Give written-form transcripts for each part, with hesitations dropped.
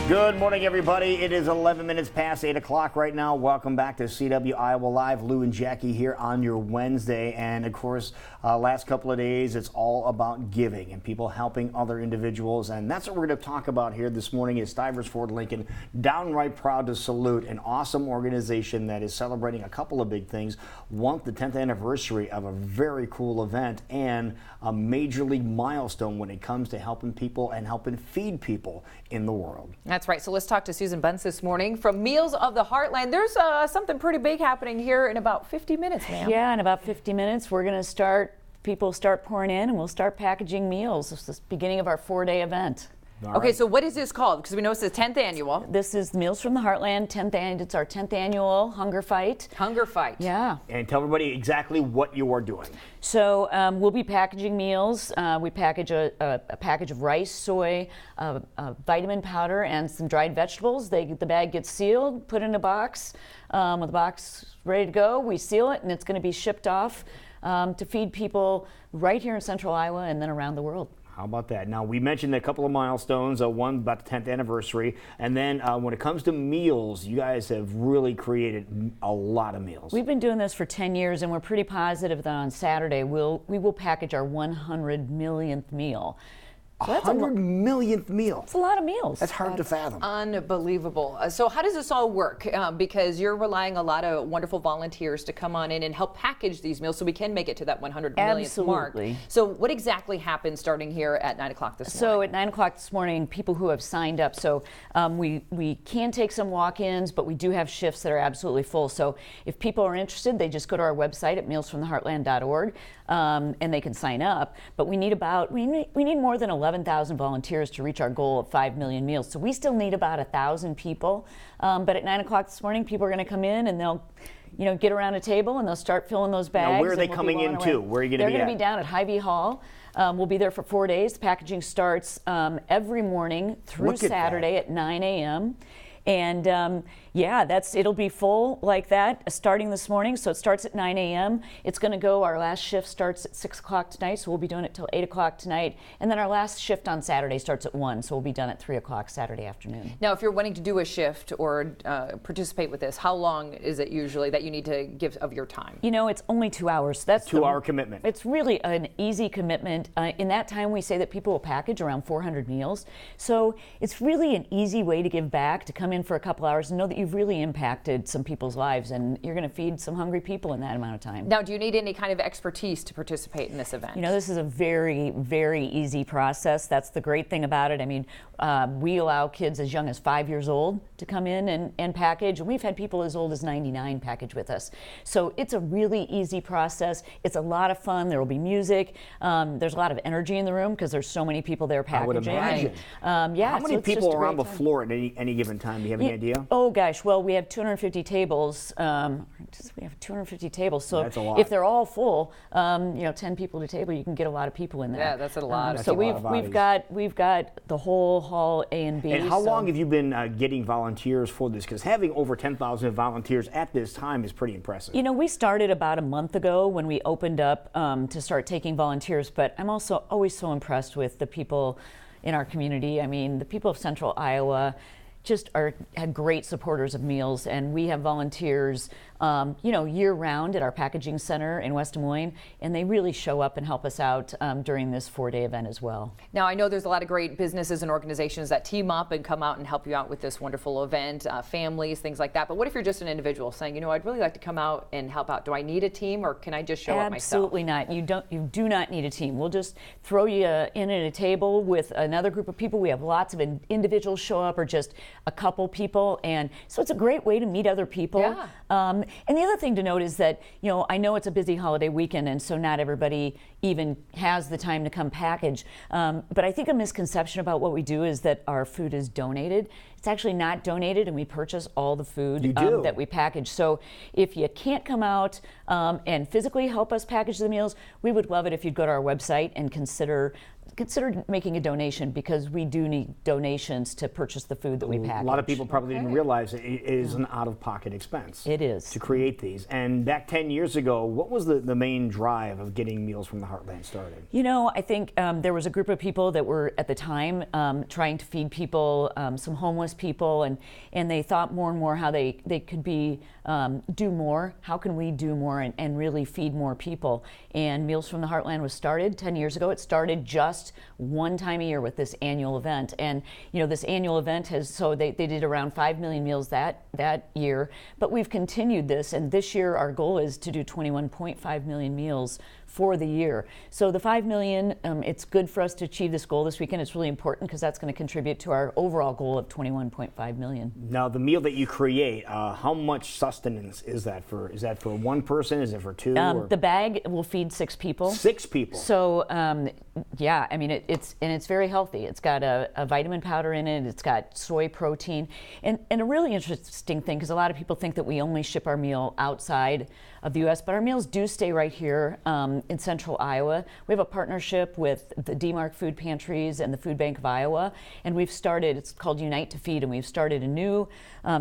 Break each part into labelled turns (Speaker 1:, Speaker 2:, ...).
Speaker 1: Good morning, everybody. It is 11 minutes past 8 o'clock right now. Welcome back to CW Iowa Live. Lou and Jackie here on your Wednesday. And, of course, last couple of days, it's all about giving and people helping other individuals. And that's what we're going to talk about here this morning is Stivers Ford Lincoln. Downright proud to salute an awesome organization that is celebrating a couple of big things. One, the 10th anniversary of a very cool event and a major league milestone when it comes to helping people and helping feed people in the world.
Speaker 2: That's right. So let's talk to Susan Bunce this morning from Meals of the Heartland. There's something pretty big happening here in about 50 minutes, ma'am.
Speaker 3: Yeah, in about 50 minutes, we're going to start, people start pouring in, and we'll start packaging meals. It's the beginning of our 4-day event.
Speaker 2: Okay, so what is this called? Because we know it's the 10th annual.
Speaker 3: This is Meals from the Heartland, it's our 10th annual Hunger Fight.
Speaker 2: Hunger Fight.
Speaker 3: Yeah.
Speaker 1: And tell everybody exactly what you are doing.
Speaker 3: So we'll be packaging meals. We package a package of rice, soy, vitamin powder, and some dried vegetables. The bag gets sealed, put in a box. With the box ready to go, we seal it, and it's going to be shipped off to feed people right here in Central Iowa and then around the world.
Speaker 1: How about that? Now, we mentioned a couple of milestones, one about the 10th anniversary, and then when it comes to meals, you guys have really created a lot of meals.
Speaker 3: We've been doing this for 10 years, and we're pretty positive that on Saturday we will package our 100 millionth meal. So that's
Speaker 1: 100 millionth meal.
Speaker 3: That's a lot of meals.
Speaker 1: That's hard to fathom.
Speaker 2: Unbelievable. So how does this all work? Because you're relying a lot of wonderful volunteers to come on in and help package these meals so we can make it to that 100 millionth mark. So what exactly happens starting here at 9 o'clock this morning?
Speaker 3: So at 9 o'clock this morning, people who have signed up, so we can take some walk-ins, but we do have shifts that are absolutely full. So if people are interested, they just go to our website at mealsfromtheheartland.org and they can sign up. But we need more than 11,000 volunteers to reach our goal of 5 million meals. So we still need about 1,000 people. But at 9 o'clock this morning, people are going to come in and they'll get around a table and they'll start filling those bags.
Speaker 1: Now, where are they coming into? Where are you going to be at?
Speaker 3: They're going to be down at Hy-Vee Hall. We'll be there for 4 days. The packaging starts every morning through Saturday at 9 a.m. And yeah, it'll be full like that starting this morning. So it starts at 9 a.m. It's going to go, our last shift starts at 6 o'clock tonight, so we'll be doing it till 8 o'clock tonight. And then our last shift on Saturday starts at 1, so we'll be done at 3 o'clock Saturday afternoon.
Speaker 2: Now, if you're wanting to do a shift or participate with this, how long is it usually that you need to give of your time?
Speaker 3: It's only 2 hours. That's
Speaker 1: 2-hour commitment.
Speaker 3: It's really an easy commitment. In that time, we say that people will package around 400 meals. So it's really an easy way to give back, to come in for a couple hours and know that you've really impacted some people's lives, and you're going to feed some hungry people in that amount of time.
Speaker 2: Now, do you need any kind of expertise to participate in this event?
Speaker 3: This is a very, very easy process. That's the great thing about it. I mean, we allow kids as young as 5 years old to come in and package, and we've had people as old as 99 package with us. So it's a really easy process. It's a lot of fun. There will be music. There's a lot of energy in the room because there's so many people there packaging.
Speaker 1: I would imagine.
Speaker 3: Yeah.
Speaker 1: How many people are on the floor at any given time? Do you have any idea?
Speaker 3: Oh gosh, well, we have 250 tables. We have 250 tables, so
Speaker 1: that's a lot.
Speaker 3: If they're all full, 10 people at a table, you can get a lot of people in there.
Speaker 2: Yeah, that's a lot.
Speaker 3: So we've got the whole hall A and B.
Speaker 1: And how long have you been getting volunteers for this? Because having over 10,000 volunteers at this time is pretty impressive.
Speaker 3: We started about a month ago when we opened up to start taking volunteers, but I'm also always so impressed with the people in our community. I mean, the people of Central Iowa just are great supporters of meals, and we have volunteers year-round at our packaging center in West Des Moines, and they really show up and help us out during this 4-day event as well.
Speaker 2: Now, I know there's a lot of great businesses and organizations that team up and come out and help you out with this wonderful event, families, things like that. But what if you're just an individual saying, I'd really like to come out and help out? Do I need a team, or can I just show up myself?
Speaker 3: Absolutely not. You do not need a team. We'll just throw you in at a table with another group of people. We have lots of individuals show up, or just a couple people, and so it's a great way to meet other people.
Speaker 2: Yeah.
Speaker 3: And the other thing to note is that, I know it's a busy holiday weekend, and so not everybody even has the time to come package. But I think a misconception about what we do is that our food is donated. It's actually not donated, and we purchase all the food that we package. So if you can't come out and physically help us package the meals, we would love it if you'd go to our website and consider consider making a donation, because we do need donations to purchase the food that we package.
Speaker 1: A lot of people probably didn't realize it is an out-of-pocket expense.
Speaker 3: It is.
Speaker 1: To create these. And back 10 years ago, what was the main drive of getting Meals from the Heartland started?
Speaker 3: You know, I think there was a group of people that were at the time trying to feed people, some homeless people, and they thought more and more how they could be do more. How can we do more and really feed more people? And Meals from the Heartland was started 10 years ago. It started just one time a year with this annual event. And, you know, this annual event has, so they did around 5 million meals that year. But we've continued this, and this year our goal is to do 21.5 million meals for the year. So the 5 million, it's good for us to achieve this goal this weekend. It's really important because that's going to contribute to our overall goal of 21.5 million.
Speaker 1: Now, the meal that you create, how much sustenance is that for? Is that for one person? Is it for two?
Speaker 3: The bag will feed 6 people.
Speaker 1: 6 people.
Speaker 3: So yeah, I mean it's very healthy. It's got a vitamin powder in it. It's got soy protein, and a really interesting thing, because a lot of people think that we only ship our meal outside of the U.S., but our meals do stay right here in central Iowa. We have a partnership with the DMARC food pantries and the Food Bank of Iowa, and we've started, it's called Unite to Feed, and we've started a new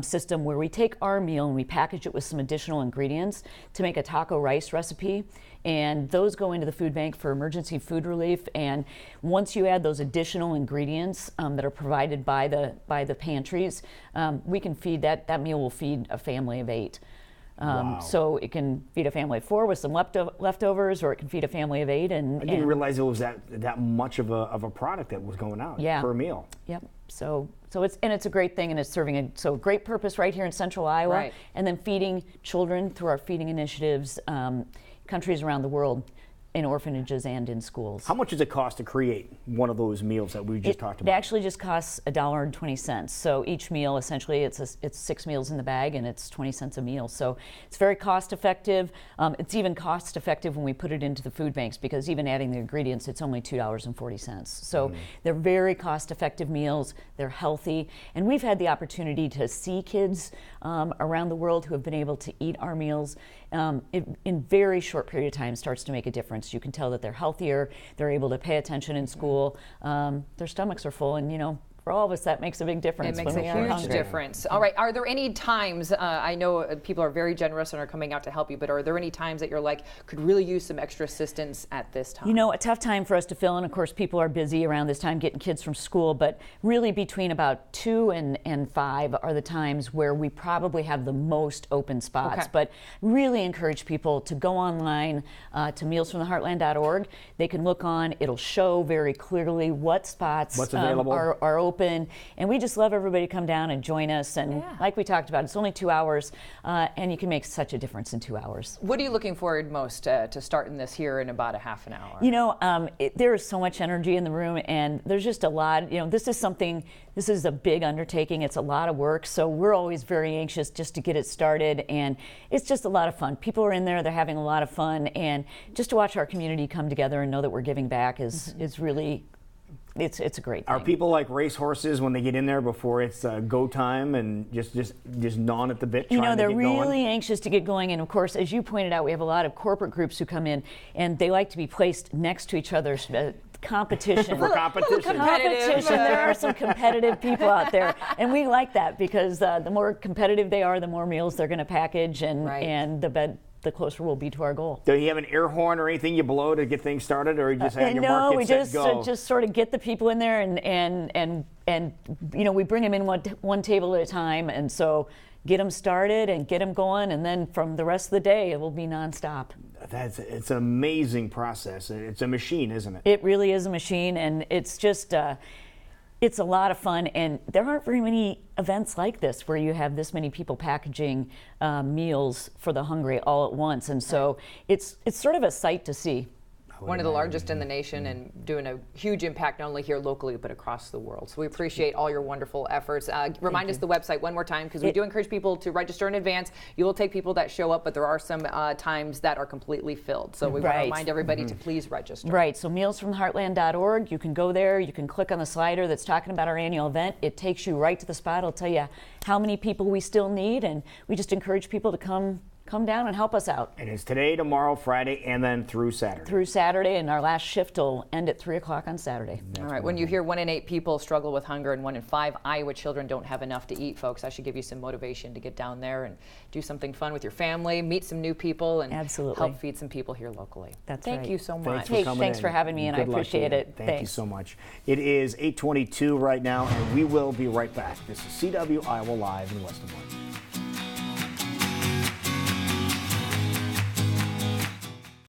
Speaker 3: system where we take our meal and we package it with some additional ingredients to make a taco rice recipe. And those go into the food bank for emergency food relief. And once you add those additional ingredients that are provided by the pantries, we can feed that meal will feed a family of 8.
Speaker 1: Wow.
Speaker 3: So it can feed a family of 4 with some leftovers, or it can feed a family of 8. And
Speaker 1: I didn't realize it was that much of a product that was going out per meal.
Speaker 3: Yep. So it's a great thing, and it's serving a great purpose right here in central Iowa,
Speaker 2: right.
Speaker 3: And then feeding children through our feeding initiatives, countries around the world, in orphanages and in schools.
Speaker 1: How much does it cost to create one of those meals that we just talked about?
Speaker 3: It actually just costs $1.20. So each meal, essentially, it's 6 meals in the bag, and it's 20 cents a meal. So it's very cost effective. It's even cost effective when we put it into the food banks, because even adding the ingredients, it's only $2.40. So they're very cost effective meals. They're healthy, and we've had the opportunity to see kids around the world who have been able to eat our meals. In very short period of time starts to make a difference. You can tell that they're healthier, they're able to pay attention in school, their stomachs are full, and you know, for all of us, that makes a big difference.
Speaker 2: It makes a huge difference. All right, are there any times, I know people are very generous and are coming out to help you, but are there any times that you're like, could really use some extra assistance at this time?
Speaker 3: You know, a tough time for us to fill in. Of course, people are busy around this time getting kids from school, but really between about 2 and 5 are the times where we probably have the most open spots.
Speaker 2: Okay.
Speaker 3: But really encourage people to go online to mealsfromtheheartland.org. They can look on, it'll show very clearly what spots are open, and we just love everybody to come down and join us. And like we talked about, it's only 2 hours, and you can make such a difference in 2 hours.
Speaker 2: What are you looking forward most to starting this here in about a half an hour?
Speaker 3: You know, there is so much energy in the room, and there's just a lot. You know, this is a big undertaking. It's a lot of work, so we're always very anxious just to get it started, and it's just a lot of fun. People are in there, they're having a lot of fun, and just to watch our community come together and know that we're giving back is really, it's a great thing.
Speaker 1: Are people like racehorses when they get in there before it's go time and just gnawing at the bit?
Speaker 3: You know, they're really
Speaker 1: going?
Speaker 3: anxious to get going, and of course, as you pointed out, we have a lot of corporate groups who come in, and they like to be placed next to each other. Competition.
Speaker 1: For competition.
Speaker 3: There are some competitive people out there, and we like that, because the more competitive they are, the more meals they're going to package, and the closer we'll be to our goal.
Speaker 1: Do you have an air horn or anything you blow to get things started, or you just have your mark, get set, go?
Speaker 3: No, we just sort of get the people in there, and you know, we bring them in one table at a time, and so get them started and get them going, and then from the rest of the day, it will be nonstop.
Speaker 1: It's an amazing process. It's a machine, isn't it?
Speaker 3: It really is a machine, and it's just it's a lot of fun, and there aren't very many events like this where you have this many people packaging meals for the hungry all at once, and so it's sort of a sight to see.
Speaker 2: One of the largest in the nation, and doing a huge impact not only here locally but across the world. So we appreciate all your wonderful efforts. Remind us the website one more time, because we do encourage people to register in advance. You will take people that show up, but there are some times that are completely filled. So we want to remind everybody to please register.
Speaker 3: Right, so mealsfromtheheartland.org. You can go there, you can click on the slider that's talking about our annual event. It takes you right to the spot. It'll tell you how many people we still need, and we just encourage people to come come down and help us out.
Speaker 1: And it's today, tomorrow, Friday, and then through Saturday.
Speaker 3: Through Saturday, and our last shift will end at 3 o'clock on Saturday.
Speaker 2: All right, when you hear 1 in 8 people struggle with hunger and 1 in 5 Iowa children don't have enough to eat, folks, that should give you some motivation to get down there and do something fun with your family, meet some new people, and help feed some people here locally.
Speaker 3: That's
Speaker 2: Thank
Speaker 3: right.
Speaker 2: you so much.
Speaker 3: Thanks for having me, and I appreciate it.
Speaker 1: Thank you so much. It is 8:22 right now, and we will be right back. This is CW Iowa Live in West Des Moines.